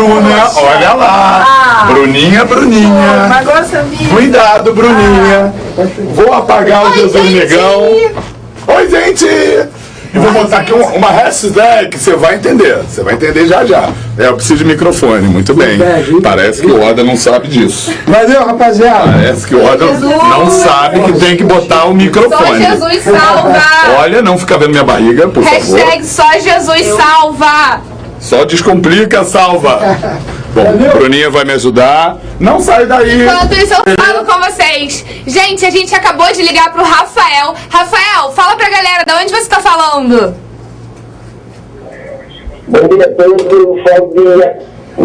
Bruna, olha lá. Bruninha. Cuidado, Bruninha. Vou apagar o Jesus Negão. Oi, gente. E vou botar aqui uma hashtag que você vai entender. Você vai entender já. Eu preciso de microfone, muito bem. Parece que o Oda não sabe disso. Valeu, rapaziada. Parece que o Oda não sabe que tem que botar o microfone. Só Jesus salva. Olha, não fica vendo minha barriga, por favor. Hashtag só Jesus salva. Só descomplica, salva. Bom, Bruninha vai me ajudar. Não sai daí. Enquanto isso, eu falo com vocês. Gente, a gente acabou de ligar pro Rafael. Rafael, fala pra galera, de onde você tá falando? Bom dia a todos, eu falo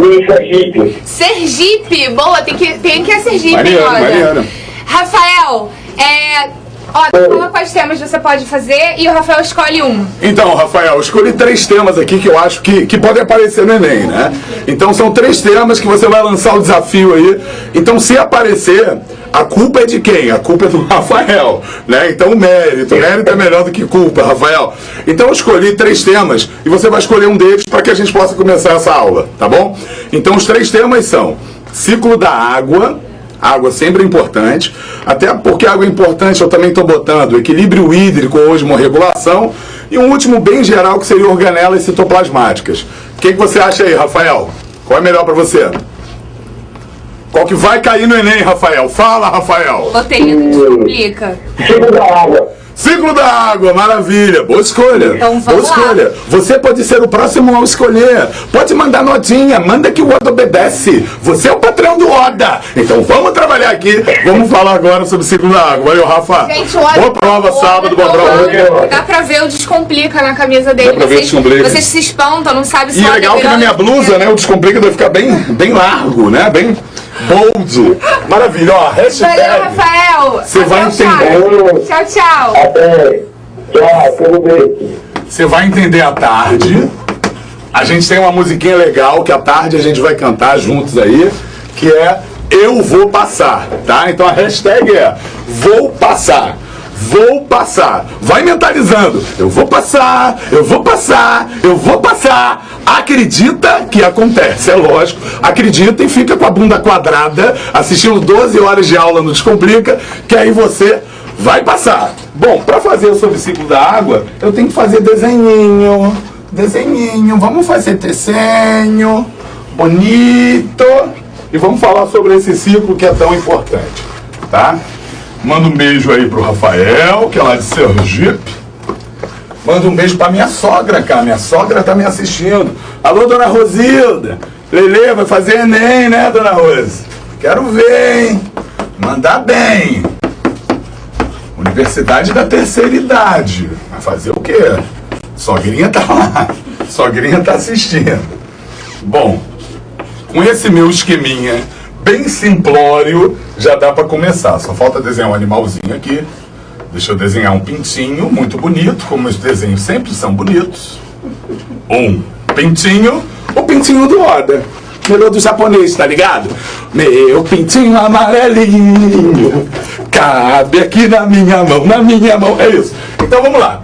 de Sergipe. Sergipe, boa, tem que ir a Sergipe, Mariana. Rafael, fala quais temas você pode fazer e o Rafael escolhe um. Então, Rafael, eu escolhi 3 temas aqui que eu acho que podem aparecer no Enem, né? Então são 3 temas que você vai lançar o desafio aí. Então, se aparecer, a culpa é de quem? A culpa é do Rafael, né? Então o mérito é melhor do que culpa, Rafael. Então eu escolhi 3 temas e você vai escolher um deles para que a gente possa começar essa aula, tá bom? Então os 3 temas são ciclo da água. Água sempre é importante, até porque água é importante, eu também estou botando equilíbrio hídrico ou osmorregulação, e um último bem geral que seria organelas citoplasmáticas. O que você acha aí, Rafael? Qual é melhor para você? Qual que vai cair no Enem, Rafael? Fala, Rafael! Botei, explica. Ciclo da água. Ciclo da água, maravilha, boa escolha. Então, boa escolha. lá. Você pode ser o próximo ao escolher. Pode mandar notinha, manda que o Oda obedece. Você é o patrão do Oda. Então vamos trabalhar aqui. Vamos falar agora sobre o ciclo da água. Valeu, Rafa. Gente, o Oda, boa prova sábado, boa prova. Dá pra ver o Descomplica na camisa dele. Dá pra ver o Descomplica. Vocês se espantam, não sabem se E o Oda legal que na minha blusa, né, o Descomplica deve ficar bem largo, né? Bem bold. Maravilha, ó, hashtag. Valeu, Rafael. Você vai entender. Tchau. Até. Tchau, tudo bem. Você vai entender à tarde. A gente tem uma musiquinha legal que à tarde a gente vai cantar juntos aí, que é Eu Vou Passar, tá? Então a hashtag é Vou Passar. Vou passar. Vai mentalizando. Eu vou passar, eu vou passar, eu vou passar. Acredita que acontece, é lógico. Acredita e fica com a bunda quadrada, assistindo 12 horas de aula no Descomplica, que aí você vai passar. Bom, para fazer sobre o ciclo da água, eu tenho que fazer desenhinho. Vamos fazer desenho bonito. E vamos falar sobre esse ciclo que é tão importante, tá? Manda um beijo aí pro Rafael, que é lá de Sergipe. Manda um beijo pra minha sogra, cara. Minha sogra tá me assistindo. Alô, dona Rosilda. Lelê, vai fazer Enem, né, dona Rose? Quero ver, hein? Mandar bem. Universidade da terceira idade. Vai fazer o quê? Sogrinha tá lá. Sogrinha tá assistindo. Bom, com esse meu esqueminha bem simplório, já dá para começar. Só falta desenhar um animalzinho aqui. Deixa eu desenhar um pintinho muito bonito, como os desenhos sempre são bonitos. Um pintinho, o pintinho do Oda. Melhor do japonês, tá ligado? Meu pintinho amarelinho cabe aqui na minha mão. É isso. Então vamos lá.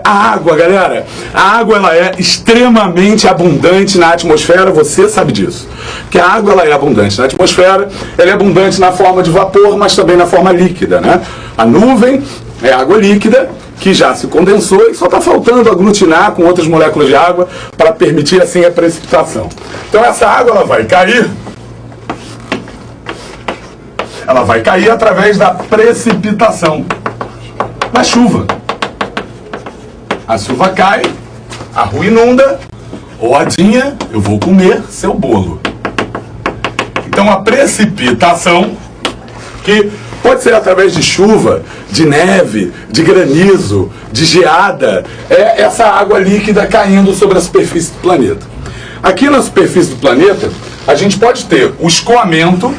A água, galera, a água ela é extremamente abundante na atmosfera, você sabe disso. Que a água ela é abundante na atmosfera, ela é abundante na forma de vapor, mas também na forma líquida, né? A nuvem é água líquida, que já se condensou e só está faltando aglutinar com outras moléculas de água para permitir assim a precipitação. Então essa água ela vai cair. Ela vai cair através da precipitação, da chuva. A chuva cai, a rua inunda, Odinha, eu vou comer seu bolo. Então a precipitação, que pode ser através de chuva, de neve, de granizo, de geada, é essa água líquida caindo sobre a superfície do planeta. Aqui na superfície do planeta, a gente pode ter o escoamento,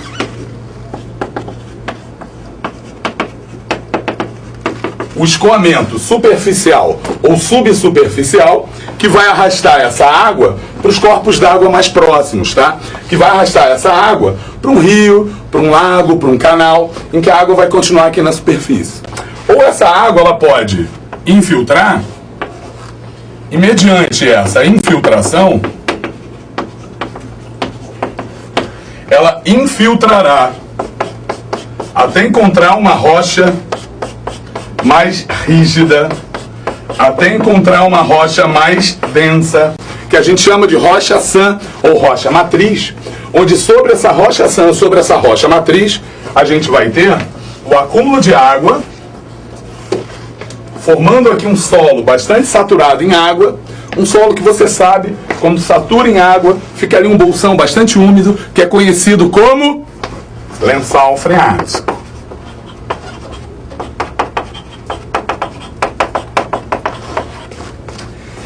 superficial ou subsuperficial, que vai arrastar essa água para os corpos d'água mais próximos, tá? Que vai arrastar essa água para um rio, para um lago, para um canal, em que a água vai continuar aqui na superfície. Ou essa água ela pode infiltrar, e mediante essa infiltração, ela infiltrará até encontrar uma rocha mais rígida, até encontrar uma rocha mais densa, que a gente chama de rocha-sã ou rocha matriz, onde sobre essa rocha-sã, sobre essa rocha matriz, a gente vai ter o acúmulo de água, formando aqui um solo bastante saturado em água, um solo que você sabe, quando satura em água, fica ali um bolsão bastante úmido, que é conhecido como lençol freático.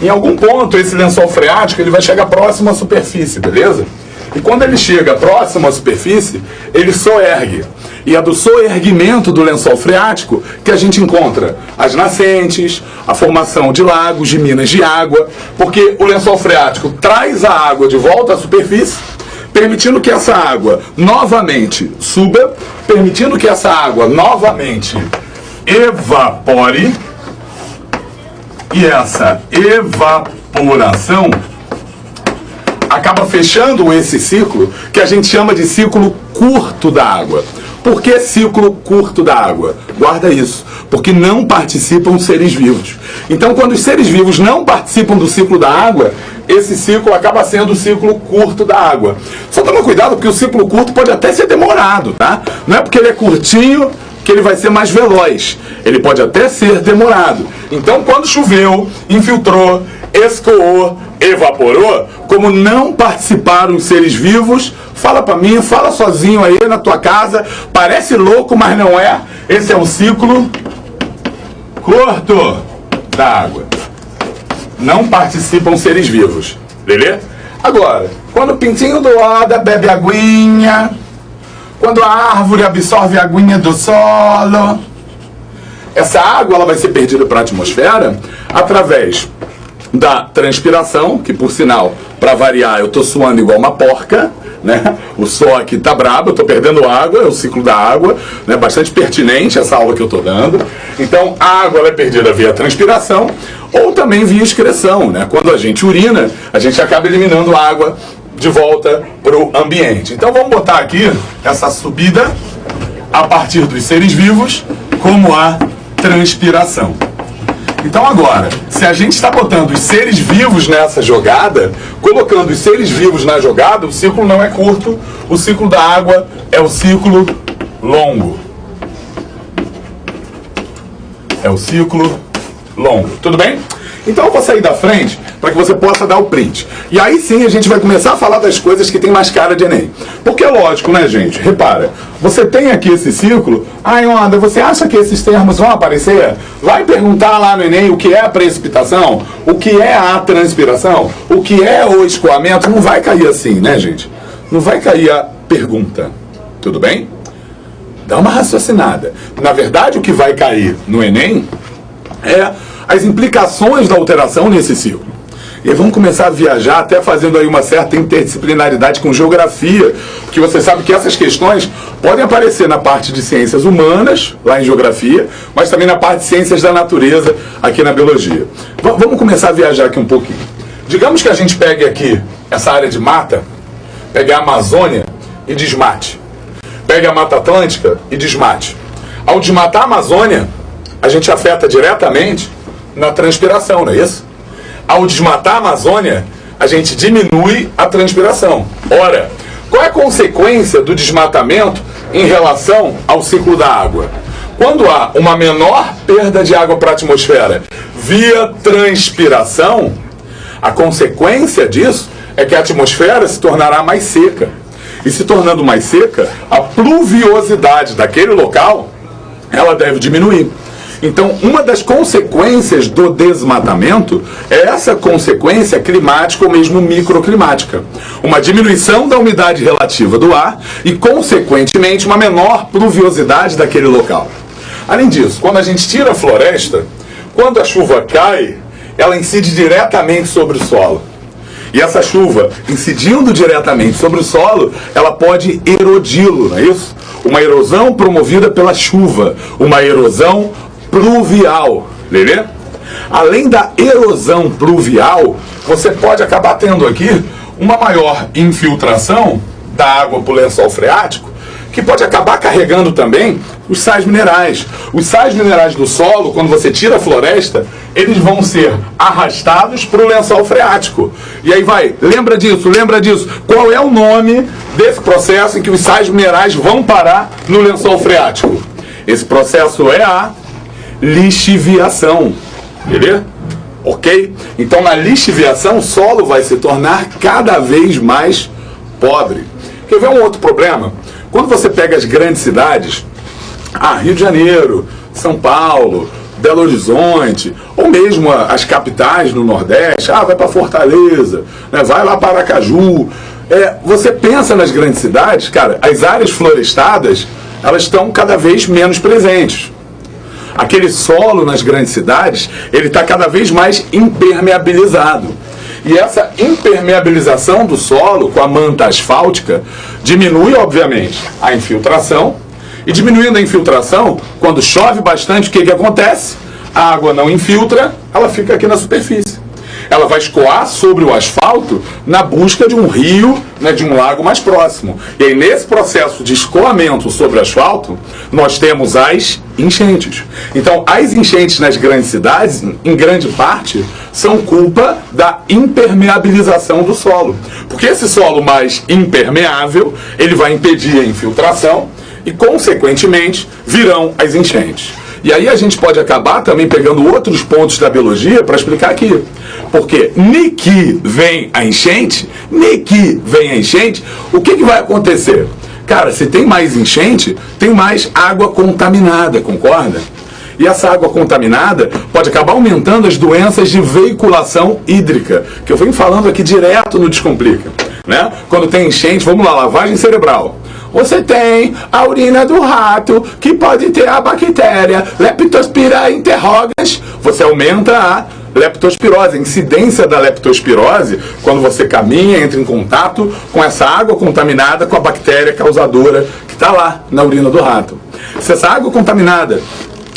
Em algum ponto, esse lençol freático ele vai chegar próximo à superfície, beleza? E quando ele chega próximo à superfície, ele soergue. E é do soerguimento do lençol freático que a gente encontra as nascentes, a formação de lagos, de minas de água, porque o lençol freático traz a água de volta à superfície, permitindo que essa água novamente suba, permitindo que essa água novamente evapore. E essa evaporação acaba fechando esse ciclo que a gente chama de ciclo curto da água. Por que ciclo curto da água? Guarda isso, porque não participam seres vivos. Então, quando os seres vivos não participam do ciclo da água, esse ciclo acaba sendo o ciclo curto da água. Só toma cuidado, porque o ciclo curto pode até ser demorado, tá? Não é porque ele é curtinho que ele vai ser mais veloz. Ele pode até ser demorado. Então, quando choveu, infiltrou, escoou, evaporou, como não participaram os seres vivos, fala pra mim, fala sozinho aí na tua casa, parece louco, mas não é. Esse é um ciclo curto da água. Não participam seres vivos, beleza? Agora, quando o pintinho do Oda bebe aguinha, quando a árvore absorve a aguinha do solo, essa água ela vai ser perdida para a atmosfera através da transpiração, que por sinal, para variar, eu tô suando igual uma porca, né? O sol aqui tá brabo, eu tô perdendo água, é o ciclo da água, né? Bastante pertinente essa aula que eu tô dando. Então, a água ela é perdida via transpiração ou também via excreção, né? Quando a gente urina, a gente acaba eliminando a água de volta para o ambiente. Então, vamos botar aqui essa subida a partir dos seres vivos como a transpiração. Então agora, se a gente está botando os seres vivos nessa jogada, colocando os seres vivos na jogada, o ciclo não é curto, o ciclo da água é o ciclo longo. É o ciclo longo. Tudo bem? Então eu vou sair da frente para que você possa dar o print. E aí sim a gente vai começar a falar das coisas que tem mais cara de Enem. Porque é lógico, né, gente? Repara, você tem aqui esse ciclo. Ai, Onda, você acha que esses termos vão aparecer? Vai perguntar lá no Enem o que é a precipitação, o que é a transpiração, o que é o escoamento. Não vai cair assim, né, gente? Não vai cair a pergunta. Tudo bem? Dá uma raciocinada. Na verdade, o que vai cair no Enem é as implicações da alteração nesse ciclo. E aí vamos começar a viajar, até fazendo aí uma certa interdisciplinaridade com geografia, que você sabe que essas questões podem aparecer na parte de ciências humanas, lá em geografia, mas também na parte de ciências da natureza, aqui na biologia. Vamos começar a viajar aqui um pouquinho. Digamos que a gente pegue aqui essa área de mata, pegue a Amazônia e desmate. Pegue a Mata Atlântica e desmate. Ao desmatar a Amazônia, a gente afeta diretamente na transpiração, não é isso? Ao desmatar a Amazônia, a gente diminui a transpiração. Ora, qual é a consequência do desmatamento em relação ao ciclo da água? Quando há uma menor perda de água para a atmosfera via transpiração, a consequência disso é que a atmosfera se tornará mais seca. E se tornando mais seca, a pluviosidade daquele local, ela deve diminuir. Então, uma das consequências do desmatamento é essa consequência climática ou mesmo microclimática. Uma diminuição da umidade relativa do ar e, consequentemente, uma menor pluviosidade daquele local. Além disso, quando a gente tira a floresta, quando a chuva cai, ela incide diretamente sobre o solo. E essa chuva, incidindo diretamente sobre o solo, ela pode erodi-lo, não é isso? Uma erosão promovida pela chuva, uma erosão pluvial, beleza? Além da erosão pluvial, você pode acabar tendo aqui uma maior infiltração da água para o lençol freático, que pode acabar carregando também os sais minerais. Os sais minerais do solo, quando você tira a floresta, eles vão ser arrastados para o lençol freático. E aí vai, lembra disso. Qual é o nome desse processo em que os sais minerais vão parar no lençol freático? Esse processo é a lixiviação. Beleza? Ok? Então, na lixiviação, o solo vai se tornar cada vez mais pobre. Quer ver um outro problema? Quando você pega as grandes cidades, Rio de Janeiro, São Paulo, Belo Horizonte, ou mesmo as capitais no Nordeste, vai para Fortaleza, né, vai lá para Aracaju. Você pensa nas grandes cidades, cara, as áreas florestadas, elas estão cada vez menos presentes. Aquele solo nas grandes cidades, ele está cada vez mais impermeabilizado. E essa impermeabilização do solo com a manta asfáltica diminui, obviamente, a infiltração. E diminuindo a infiltração, quando chove bastante, o que acontece? A água não infiltra, ela fica aqui na superfície. Ela vai escoar sobre o asfalto na busca de um rio, né, de um lago mais próximo. E aí, nesse processo de escoamento sobre o asfalto, nós temos as enchentes. Então, as enchentes nas grandes cidades, em grande parte, são culpa da impermeabilização do solo. Porque esse solo mais impermeável, ele vai impedir a infiltração e, consequentemente, virão as enchentes. E aí a gente pode acabar também pegando outros pontos da biologia para explicar aqui. Porque nem que vem a enchente, o que vai acontecer? Cara, se tem mais enchente, tem mais água contaminada, concorda? E essa água contaminada pode acabar aumentando as doenças de veiculação hídrica, que eu venho falando aqui direto no Descomplica, né? Quando tem enchente, vamos lá, lavagem cerebral. Você tem a urina do rato, que pode ter a bactéria Leptospira interrogas. Você aumenta a leptospirose, a incidência da leptospirose, quando você caminha, entra em contato com essa água contaminada com a bactéria causadora que está lá na urina do rato. Se essa água contaminada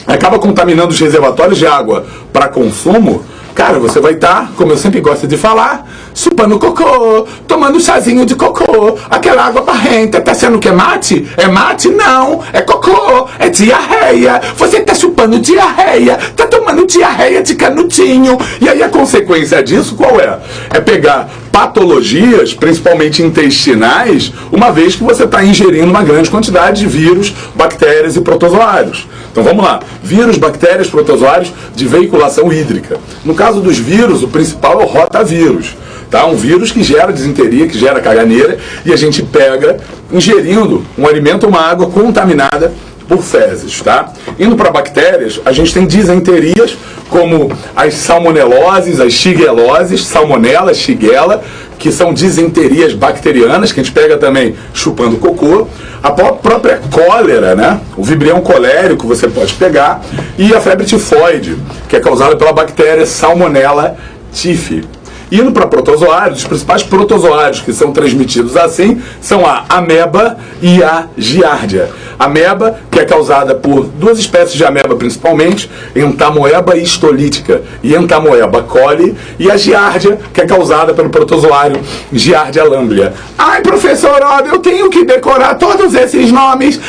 acaba contaminando os reservatórios de água para consumo, cara, você vai estar, como eu sempre gosto de falar, chupando cocô, tomando chazinho de cocô, aquela água barrenta. Tá sendo que é mate? É mate? Não, é cocô, é diarreia. Você tá chupando diarreia, tá tomando diarreia de canutinho. E aí a consequência disso qual é? É pegar patologias, principalmente intestinais, uma vez que você está ingerindo uma grande quantidade de vírus, bactérias e protozoários. Então vamos lá, vírus, bactérias, protozoários de veiculação hídrica. No caso dos vírus, o principal é o rotavírus. Tá? Um vírus que gera disenteria, que gera caganeira, e a gente pega ingerindo um alimento ou uma água contaminada por fezes, tá? Indo para bactérias, a gente tem disenterias como as salmoneloses, as shigelloses, salmonella, shigella, que são disenterias bacterianas, que a gente pega também chupando cocô. A própria cólera, né? O vibrião colérico você pode pegar. E a febre tifoide, que é causada pela bactéria Salmonella typhi. Indo para protozoários, os principais protozoários que são transmitidos assim são a ameba e a giardia. Ameba, que é causada por duas espécies de ameba principalmente, Entamoeba histolítica e Entamoeba coli, e a giardia, que é causada pelo protozoário Giardia lamblia. Ai, professor, eu tenho que decorar todos esses nomes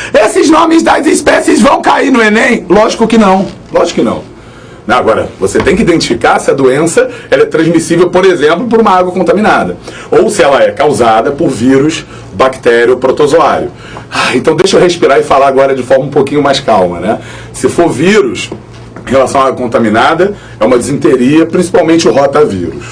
das espécies vão cair no Enem? Lógico que não, lógico que não. Agora, você tem que identificar se a doença ela é transmissível, por exemplo, por uma água contaminada. Ou se ela é causada por vírus, bactéria ou protozoário. Então deixa eu respirar e falar agora de forma um pouquinho mais calma, né? Se for vírus, em relação à água contaminada, é uma disenteria, principalmente o rotavírus.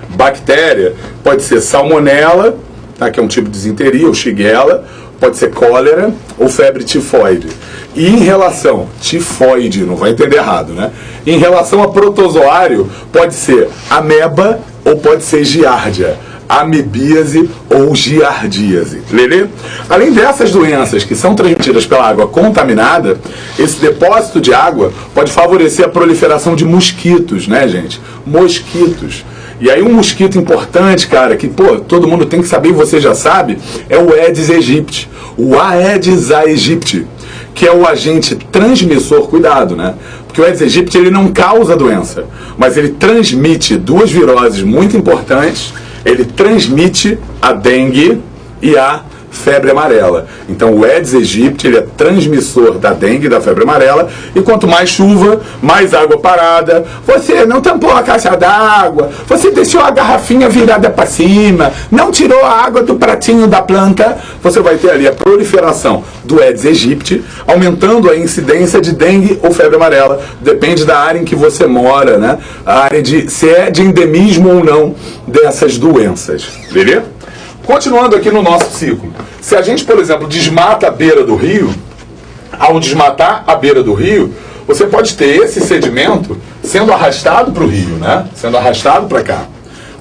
Bactéria pode ser salmonella, tá? Que é um tipo de disenteria, ou shigella, pode ser cólera ou febre tifoide. E em relação, tifoide, não vai entender errado, né? Em relação a protozoário, pode ser ameba ou pode ser giardia, amebíase ou giardíase. Lelê? Além dessas doenças que são transmitidas pela água contaminada, esse depósito de água pode favorecer a proliferação de mosquitos, né, gente? Mosquitos. E aí um mosquito importante, cara, que, todo mundo tem que saber e você já sabe, é o Aedes aegypti, o Aedes aegypti, que é o agente transmissor, cuidado, né? Porque o Aedes aegypti, ele não causa doença, mas ele transmite duas viroses muito importantes, ele transmite a dengue e a febre amarela. Então o Aedes aegypti, ele é transmissor da dengue, da febre amarela, e quanto mais chuva, mais água parada, você não tampou a caixa d'água, você deixou a garrafinha virada para cima, não tirou a água do pratinho da planta, você vai ter ali a proliferação do Aedes aegypti, aumentando a incidência de dengue ou febre amarela, depende da área em que você mora, né? A área de se é de endemismo ou não dessas doenças, beleza? Continuando aqui no nosso ciclo, se a gente, por exemplo, desmata a beira do rio, ao desmatar a beira do rio, você pode ter esse sedimento sendo arrastado para o rio, né? Sendo arrastado para cá.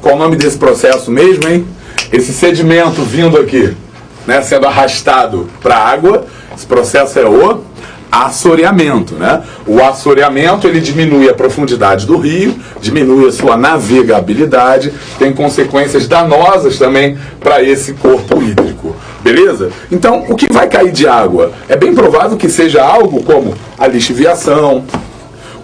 Qual o nome desse processo mesmo, hein? Esse sedimento vindo aqui, né? Sendo arrastado para a água, esse processo é o assoreamento, né? O assoreamento, ele diminui a profundidade do rio, diminui a sua navegabilidade, tem consequências danosas também para esse corpo hídrico, beleza? Então, o que vai cair de água? É bem provável que seja algo como a lixiviação,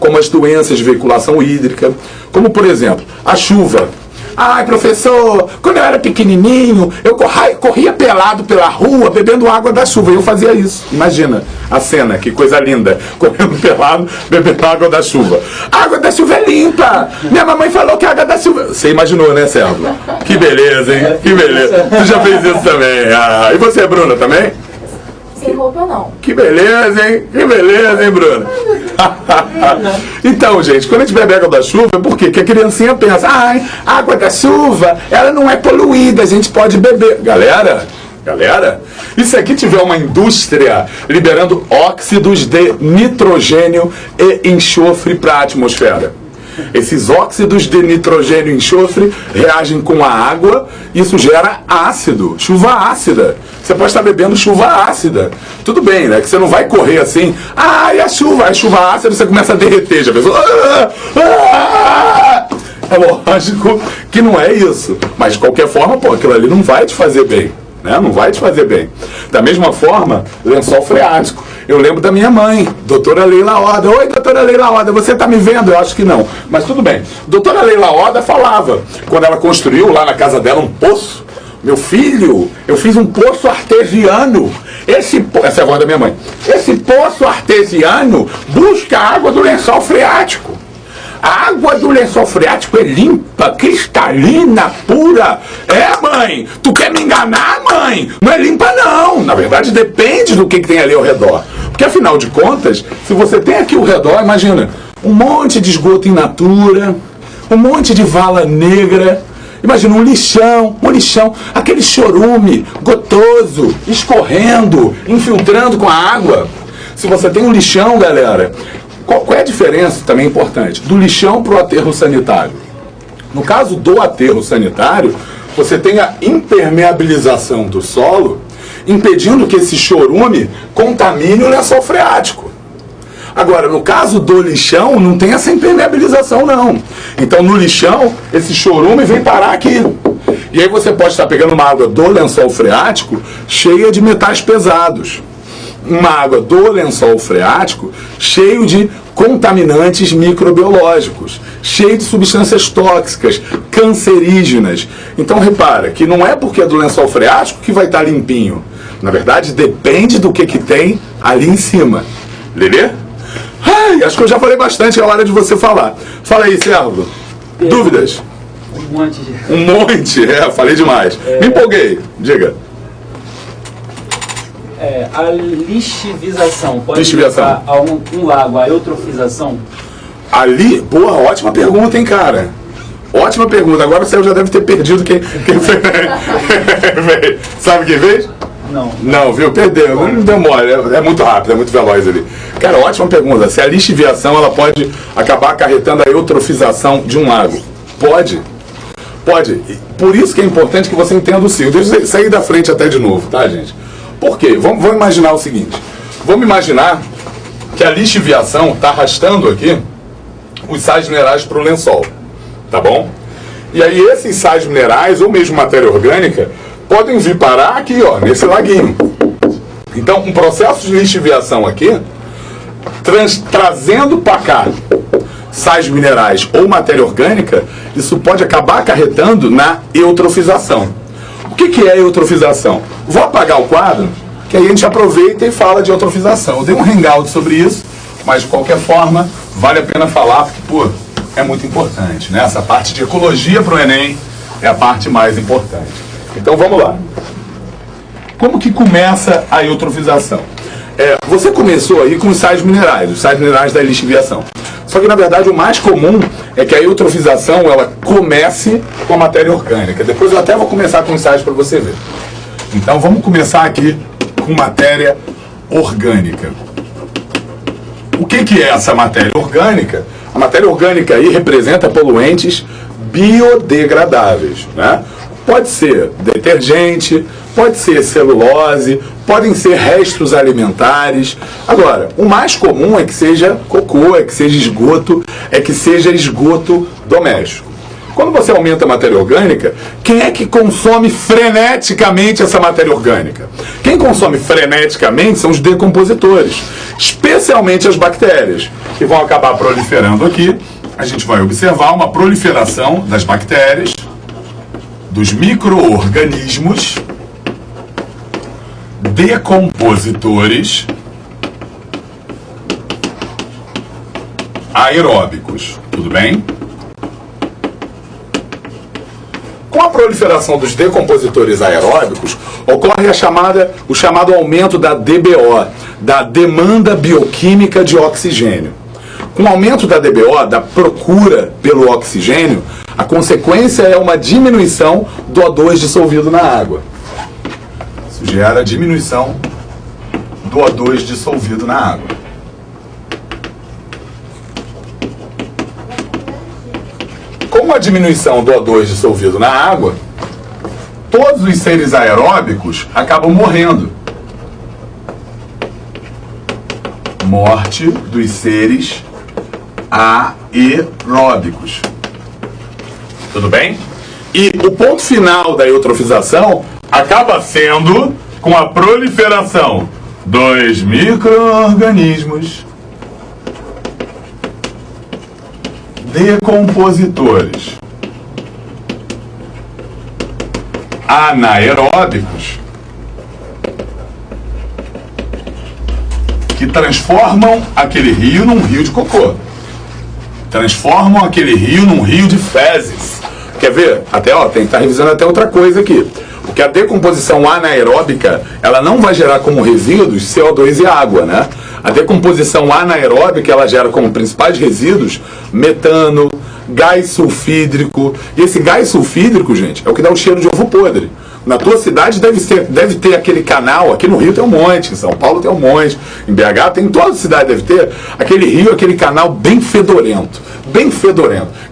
como as doenças de veiculação hídrica, como, por exemplo, a chuva. Ai, professor, quando eu era pequenininho, eu corria pelado pela rua, bebendo água da chuva. Eu fazia isso. Imagina a cena, que coisa linda. Correndo pelado, bebendo água da chuva. A água da chuva é limpa. Minha mamãe falou que a água da chuva... Você imaginou, né, Sérgio? Que beleza, hein? Que beleza. Tu já fez isso também. Ah, e você, Bruna, também? Sem roupa, não. Que beleza, hein? Que beleza, hein, Bruna? Então, gente, quando a gente bebe água da chuva, por quê? Porque a criancinha pensa, ai, a água da chuva, ela não é poluída, a gente pode beber. Galera, e se aqui tiver uma indústria liberando óxidos de nitrogênio e enxofre para a atmosfera? Esses óxidos de nitrogênio e enxofre reagem com a água, isso gera ácido, chuva ácida. Você pode estar bebendo chuva ácida. Tudo bem, né? Que você não vai correr assim, e a chuva ácida, você começa a derreter, já pensou? É lógico que não é isso. Mas de qualquer forma, pô, aquilo ali não vai te fazer bem. Né? Não vai te fazer bem. Da mesma forma, lençol freático. Eu lembro da minha mãe, doutora Leila Oda. Oi, doutora Leila Oda, você está me vendo? Eu acho que não. Mas tudo bem. Doutora Leila Oda falava, quando ela construiu lá na casa dela um poço, meu filho, eu fiz um poço artesiano. Essa é a voz da minha mãe. Esse poço artesiano busca a água do lençol freático. A água do lençol freático é limpa, cristalina, pura. É, mãe? Tu quer me enganar, mãe? Não é limpa, não. Na verdade, depende do que tem ali ao redor. Porque, afinal de contas, se você tem aqui ao redor, imagina, um monte de esgoto in natura, um monte de vala negra. Imagina um lixão, aquele chorume gotoso, escorrendo, infiltrando com a água. Se você tem um lixão, galera... Qual é a diferença, também importante, do lixão para o aterro sanitário? No caso do aterro sanitário, você tem a impermeabilização do solo, impedindo que esse chorume contamine o lençol freático. Agora, no caso do lixão, não tem essa impermeabilização, não. Então, no lixão, esse chorume vem parar aqui. E aí você pode estar pegando uma água do lençol freático cheia de metais pesados. Uma água do lençol freático cheio de contaminantes microbiológicos, cheio de substâncias tóxicas, cancerígenas. Então repara que não é porque é do lençol freático que vai estar limpinho. Na verdade, depende do que tem ali em cima. Lelê? Ai, acho que eu já falei bastante, é a hora de você falar. Fala aí, Sérgio. Dúvidas? Um monte. Um monte? Falei demais. Me empolguei. Diga. A lixiviação pode levar a um lago, a eutrofização? Ali, boa, ótima pergunta, hein, cara? Ótima pergunta. Agora o Céu já deve ter perdido quem fez. Sabe quem fez? Não. Não, viu? Perdeu. Não deu mole. É muito rápido, é muito veloz ali. Cara, ótima pergunta. Se a lixiviação ela pode acabar acarretando a eutrofização de um lago? Pode. Pode. Por isso que é importante que você entenda o ciclo. Deixa eu sair da frente até de novo, tá, gente? Por quê? Vamos imaginar o seguinte. Vamos imaginar que a lixiviação está arrastando aqui os sais minerais para o lençol. Tá bom? E aí esses sais minerais, ou mesmo matéria orgânica, podem vir parar aqui, ó, nesse laguinho. Então, um processo de lixiviação aqui, trazendo para cá sais minerais ou matéria orgânica, isso pode acabar acarretando na eutrofização. O que é eutrofização? Vou apagar o quadro, que aí a gente aproveita e fala de eutrofização. Eu dei um hangout sobre isso, mas de qualquer forma, vale a pena falar, porque, pô, é muito importante, né? Essa parte de ecologia para o Enem é a parte mais importante. Então vamos lá. Como que começa a eutrofização? Você começou aí com os sais minerais da lixiviação. Só que na verdade o mais comum é que a eutrofização ela comece com a matéria orgânica. Depois eu até vou começar com os sais para você ver. Então vamos começar aqui com matéria orgânica. O que é essa matéria orgânica? A matéria orgânica aí representa poluentes biodegradáveis, né? Pode ser detergente, pode ser celulose, podem ser restos alimentares. Agora, o mais comum é que seja cocô, é que seja esgoto doméstico. Quando você aumenta a matéria orgânica, quem é que consome freneticamente essa matéria orgânica? Quem consome freneticamente são os decompositores, especialmente as bactérias, que vão acabar proliferando aqui. A gente vai observar uma proliferação das bactérias, dos micro-organismos decompositores aeróbicos. Tudo bem? Com a proliferação dos decompositores aeróbicos, ocorre o chamado aumento da DBO, da demanda bioquímica de oxigênio. Com o aumento da DBO, da procura pelo oxigênio, a consequência é uma diminuição do O2 dissolvido na água. Isso gera diminuição do O2 dissolvido na água. Com a diminuição do O2 dissolvido na água, todos os seres aeróbicos acabam morrendo. Morte dos seres aeróbicos. Tudo bem? E o ponto final da eutrofização acaba sendo com a proliferação dos micro-organismos decompositores anaeróbicos que transformam aquele rio num rio de cocô. Transformam aquele rio num rio de fezes. Quer ver? Até, tem que estar revisando até outra coisa aqui. Porque a decomposição anaeróbica, ela não vai gerar como resíduos CO2 e água, né? A decomposição anaeróbica, ela gera como principais resíduos metano, gás sulfídrico. E esse gás sulfídrico, gente, é o que dá o cheiro de ovo podre. Na tua cidade deve ter aquele canal, aqui no Rio tem um monte, em São Paulo tem um monte, em BH tem, em toda cidade deve ter, aquele rio, aquele canal bem fedorento,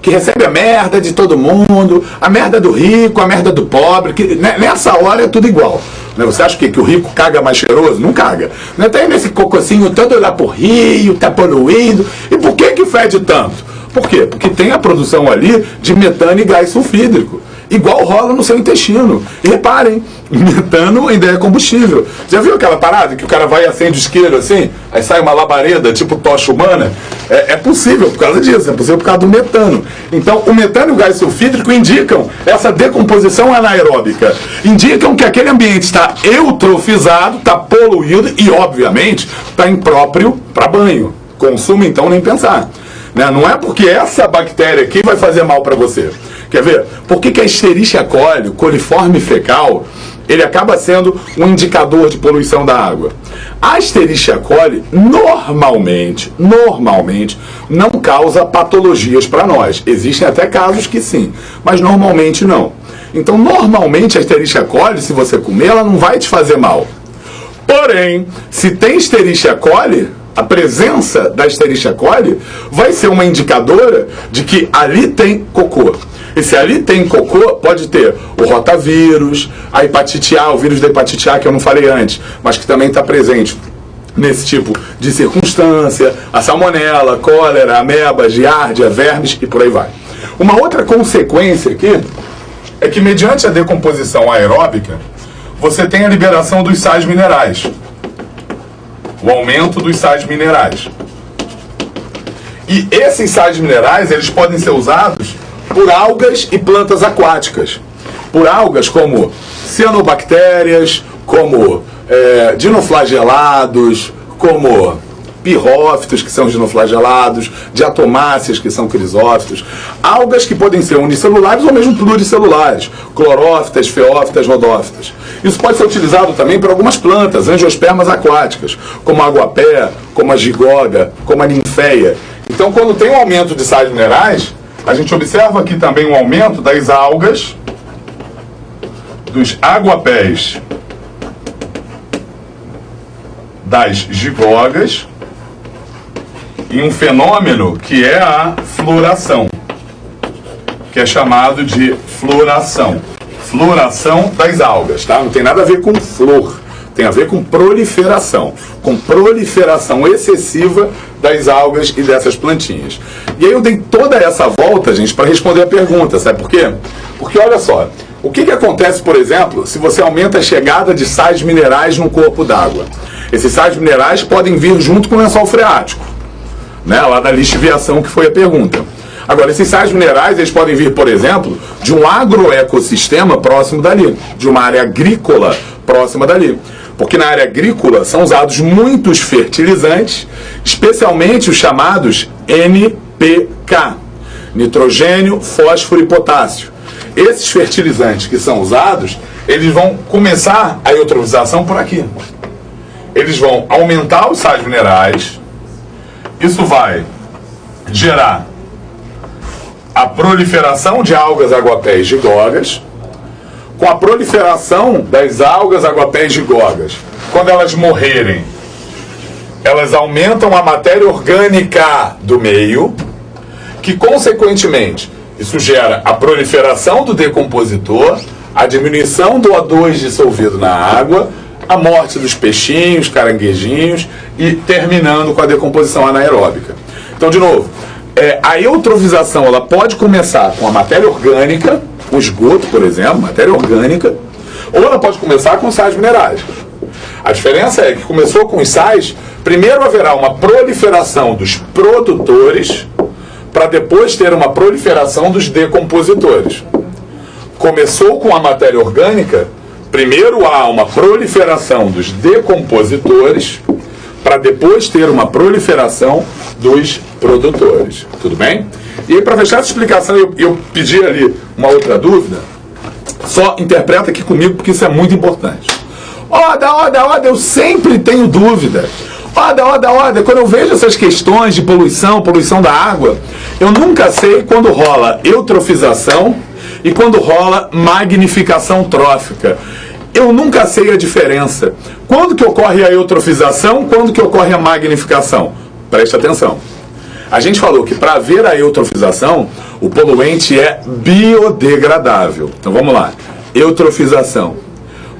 que recebe a merda de todo mundo, a merda do rico, a merda do pobre, que nessa hora é tudo igual. Você acha que o rico caga mais cheiroso? Não caga. Tá aí nesse cococinho todo lá pro rio, tá poluindo. E por que fede tanto? Por quê? Porque tem a produção ali de metano e gás sulfídrico. Igual rola no seu intestino. E reparem, metano ainda é combustível. Já viu aquela parada que o cara vai e acende o isqueiro assim, aí sai uma labareda tipo tocha humana? É possível por causa disso, é possível por causa do metano. Então, o metano e o gás sulfídrico indicam essa decomposição anaeróbica. Indicam que aquele ambiente está eutrofizado, está poluído e, obviamente, está impróprio para banho. Consumo, então, nem pensar. Não é porque essa bactéria aqui vai fazer mal para você. Quer ver? Por que a Escherichia coli, o coliforme fecal, ele acaba sendo um indicador de poluição da água? A Escherichia coli, normalmente, não causa patologias para nós. Existem até casos que sim, mas normalmente não. Então, normalmente, a Escherichia coli, se você comer, ela não vai te fazer mal. Porém, se tem Escherichia coli, a presença da Escherichia coli vai ser uma indicadora de que ali tem cocô. E se ali tem cocô, pode ter o rotavírus, a hepatite A, o vírus da hepatite A que eu não falei antes, mas que também está presente nesse tipo de circunstância, a salmonela, cólera, ameba, giardia, vermes e por aí vai. Uma outra consequência aqui é que mediante a decomposição aeróbica, você tem a liberação dos sais minerais. O aumento dos sais minerais. E esses sais minerais, eles podem ser usados por algas e plantas aquáticas. Por algas como cianobactérias, como dinoflagelados, como pirrófitos, que são dinoflagelados, diatomáceas, que são crisófitos, algas que podem ser unicelulares ou mesmo pluricelulares, clorófitas, feófitas, rodófitas. Isso pode ser utilizado também para algumas plantas, angiospermas aquáticas, como a aguapé, como a gigoga, como a ninféia. Então, quando tem um aumento de sais minerais, a gente observa aqui também um aumento das algas, dos aguapés, das gigogas, e um fenômeno que é a floração, que é chamado de floração. Floração das algas, tá? Não tem nada a ver com flor, tem a ver com proliferação excessiva das algas e dessas plantinhas. E aí eu dei toda essa volta, gente, para responder a pergunta, sabe por quê? Porque olha só, o que acontece, por exemplo, se você aumenta a chegada de sais minerais no corpo d'água? Esses sais minerais podem vir junto com o lençol freático, né? Lá da lixiviação, que foi a pergunta. Agora, esses sais minerais, eles podem vir, por exemplo, de um agroecossistema próximo dali, de uma área agrícola próxima dali. Porque na área agrícola são usados muitos fertilizantes, especialmente os chamados NPK, nitrogênio, fósforo e potássio. Esses fertilizantes que são usados, eles vão começar a eutrofização por aqui. Eles vão aumentar os sais minerais, isso vai gerar a proliferação de algas, aguapés, gigogas. Com a proliferação das algas, aguapés, gigogas, quando elas morrerem, elas aumentam a matéria orgânica do meio, que consequentemente isso gera a proliferação do decompositor, a diminuição do O2 dissolvido na água, a morte dos peixinhos, caranguejinhos e terminando com a decomposição anaeróbica. Então, de novo, a eutrofização ela pode começar com a matéria orgânica, o esgoto, por exemplo, matéria orgânica, ou ela pode começar com sais minerais. A diferença é que começou com os sais, primeiro haverá uma proliferação dos produtores, para depois ter uma proliferação dos decompositores. Começou com a matéria orgânica, primeiro há uma proliferação dos decompositores, para depois ter uma proliferação dos produtores. Tudo bem? E aí, para fechar essa explicação, eu pedi ali uma outra dúvida. Só interpreta aqui comigo, porque isso é muito importante. Oda, eu sempre tenho dúvida. Oda, quando eu vejo essas questões de poluição da água, eu nunca sei quando rola eutrofização e quando rola magnificação trófica. Eu nunca sei a diferença. Quando que ocorre a eutrofização, quando que ocorre a magnificação? Preste atenção. A gente falou que para haver a eutrofização, o poluente é biodegradável. Então vamos lá. Eutrofização.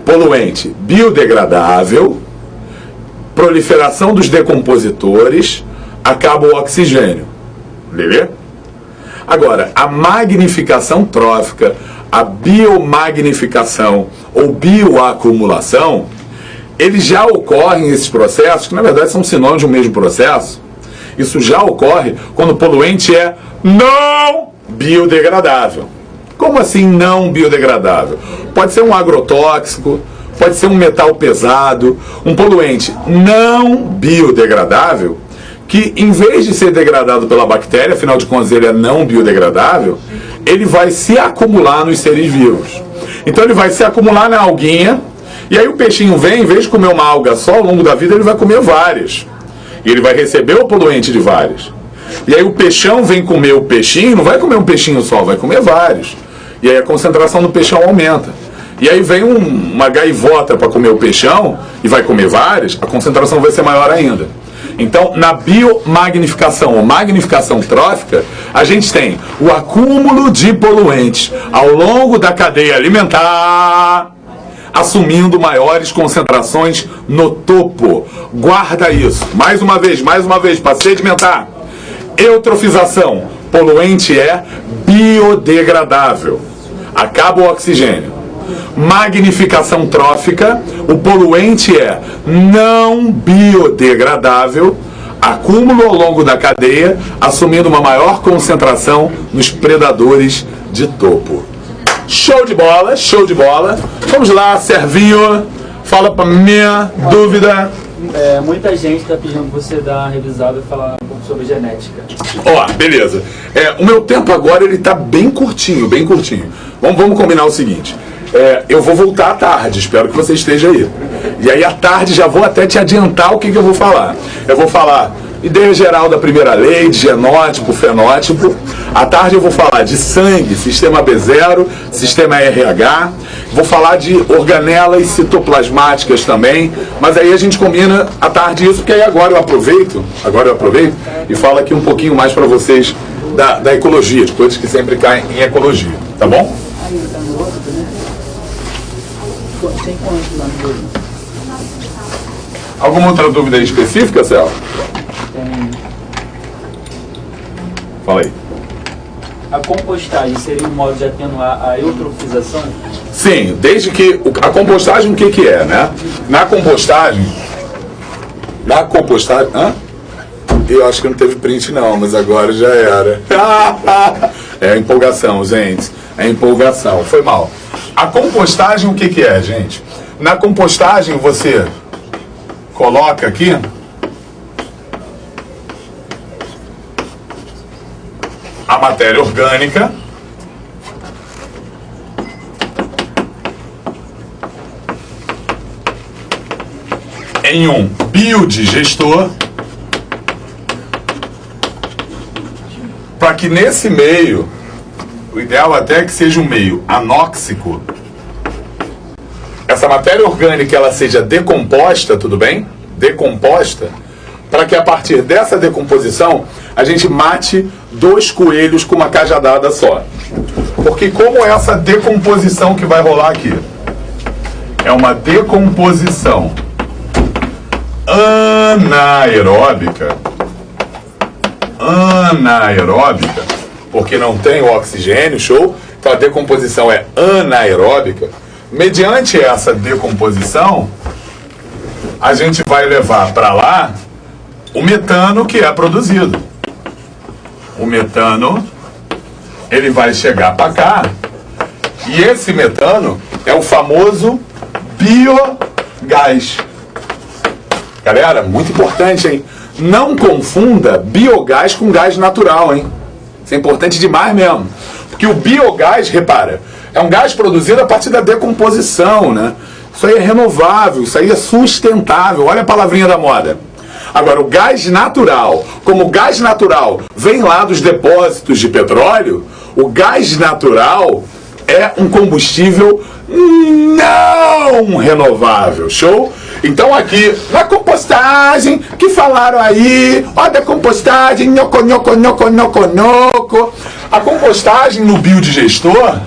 Poluente biodegradável, proliferação dos decompositores, acaba o oxigênio. Beleza? Agora, a magnificação trófica, a biomagnificação ou bioacumulação, eles já ocorrem, esses processos, que na verdade são sinônimos de um mesmo processo. Isso já ocorre quando o poluente é não biodegradável. Como assim não biodegradável? Pode ser um agrotóxico, pode ser um metal pesado, um poluente não biodegradável, que em vez de ser degradado pela bactéria, afinal de contas ele é não biodegradável, ele vai se acumular nos seres vivos. Então ele vai se acumular na alguinha, e aí o peixinho vem, em vez de comer uma alga só, ao longo da vida ele vai comer várias. E ele vai receber o poluente de várias. E aí o peixão vem comer o peixinho, não vai comer um peixinho só, vai comer vários. E aí a concentração do peixão aumenta. E aí vem uma gaivota para comer o peixão, e vai comer várias, a concentração vai ser maior ainda. Então, na biomagnificação ou magnificação trófica, a gente tem o acúmulo de poluentes ao longo da cadeia alimentar, assumindo maiores concentrações no topo. Guarda isso. Mais uma vez, para sedimentar. Eutrofização. Poluente é biodegradável. Acaba o oxigênio. Magnificação trófica, o poluente é não biodegradável, acúmulo ao longo da cadeia, assumindo uma maior concentração nos predadores de topo. Show de bola, show de bola. Vamos lá, Servinho. Fala pra minha dúvida. Muita gente está pedindo que você dar uma revisada e falar um pouco sobre genética. Ó, beleza. O meu tempo agora ele tá bem curtinho, bem curtinho. Vamos combinar o seguinte. Eu vou voltar à tarde, espero que você esteja aí. E aí à tarde já vou até te adiantar o que eu vou falar. Eu vou falar ideia geral da primeira lei, de genótipo, fenótipo. À tarde eu vou falar de sangue, sistema B0, sistema RH. Vou falar de organelas citoplasmáticas também. Mas aí a gente combina à tarde isso, porque aí agora eu aproveito e falo aqui um pouquinho mais para vocês da ecologia, de coisas que sempre caem em ecologia, tá bom? Alguma outra dúvida aí específica, Céu? Fala aí. A compostagem seria um modo de atenuar a eutrofização? Sim, desde que... A compostagem o que é, né? Na compostagem... Hã? Eu acho que não teve print não, mas agora já era. É empolgação, gente. É empolgação. Foi mal. A compostagem o que é, gente? Na compostagem você coloca aqui... a matéria orgânica em um biodigestor para que nesse meio, o ideal até é que seja um meio anóxico, essa matéria orgânica ela seja decomposta, tudo bem? Decomposta, para que a partir dessa decomposição a gente mate 2 coelhos com uma cajadada só. Porque como é essa decomposição que vai rolar aqui? É uma decomposição anaeróbica, porque não tem o oxigênio, show? Então a decomposição é anaeróbica. Mediante essa decomposição, a gente vai levar para lá o metano que é produzido. O metano, ele vai chegar para cá, e esse metano é o famoso biogás. Galera, muito importante, hein? Não confunda biogás com gás natural, hein? Isso é importante demais mesmo. Porque o biogás, repara, é um gás produzido a partir da decomposição, né? Isso aí é renovável, isso aí é sustentável. Olha a palavrinha da moda. Agora, o gás natural, como o gás natural vem lá dos depósitos de petróleo, o gás natural é um combustível não renovável, show? Então aqui, na compostagem, que falaram aí, ó da compostagem, nhoco, nhoco, nhoco, nhoco, nhoco. A compostagem no biodigestor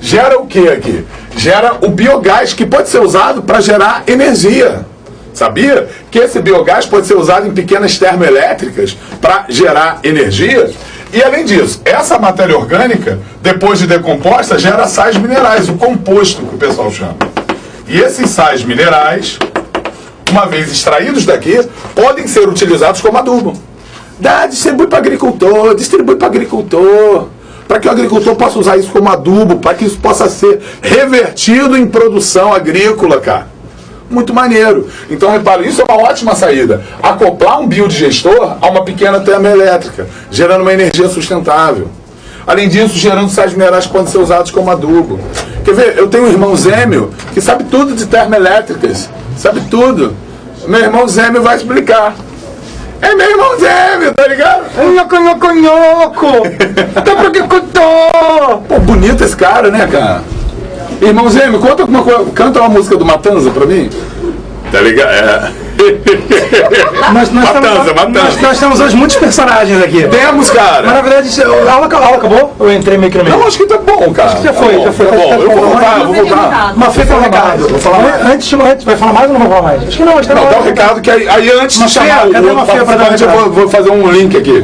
gera o que aqui? Gera o biogás, que pode ser usado para gerar energia. Sabia que esse biogás pode ser usado em pequenas termoelétricas para gerar energia? E além disso, essa matéria orgânica, depois de decomposta, gera sais minerais, o composto que o pessoal chama. E esses sais minerais, uma vez extraídos daqui, podem ser utilizados como adubo. Distribui para agricultor, para que o agricultor possa usar isso como adubo, para que isso possa ser revertido em produção agrícola, cara. Muito maneiro. Então, repare, isso é uma ótima saída. Acoplar um biodigestor a uma pequena termoelétrica, gerando uma energia sustentável. Além disso, gerando sais minerais que podem ser usados como adubo. Quer ver? Eu tenho um irmão Zêmio que sabe tudo de termoelétricas. Sabe tudo. Meu irmão Zêmio vai explicar. É meu irmão Zêmio, tá ligado? Nhoco, nhoco, nhoco! Pô, bonito esse cara, né, cara? Irmão Zêmio, canta uma música do Matanza pra mim. Tá ligado? Nós temos hoje muitos personagens aqui. Temos, cara. Mas na verdade, a aula acabou? Eu entrei meio que no meio. Não, acho que tá bom, cara. Acho que já foi. Tá bom. Eu vou voltar. Mas fica o recado. Vou falar antes, vai falar mais ou não vou falar mais? Acho que não, dá o recado que aí antes de chamar. Cadê uma feia pra dar? Eu vou fazer um link aqui.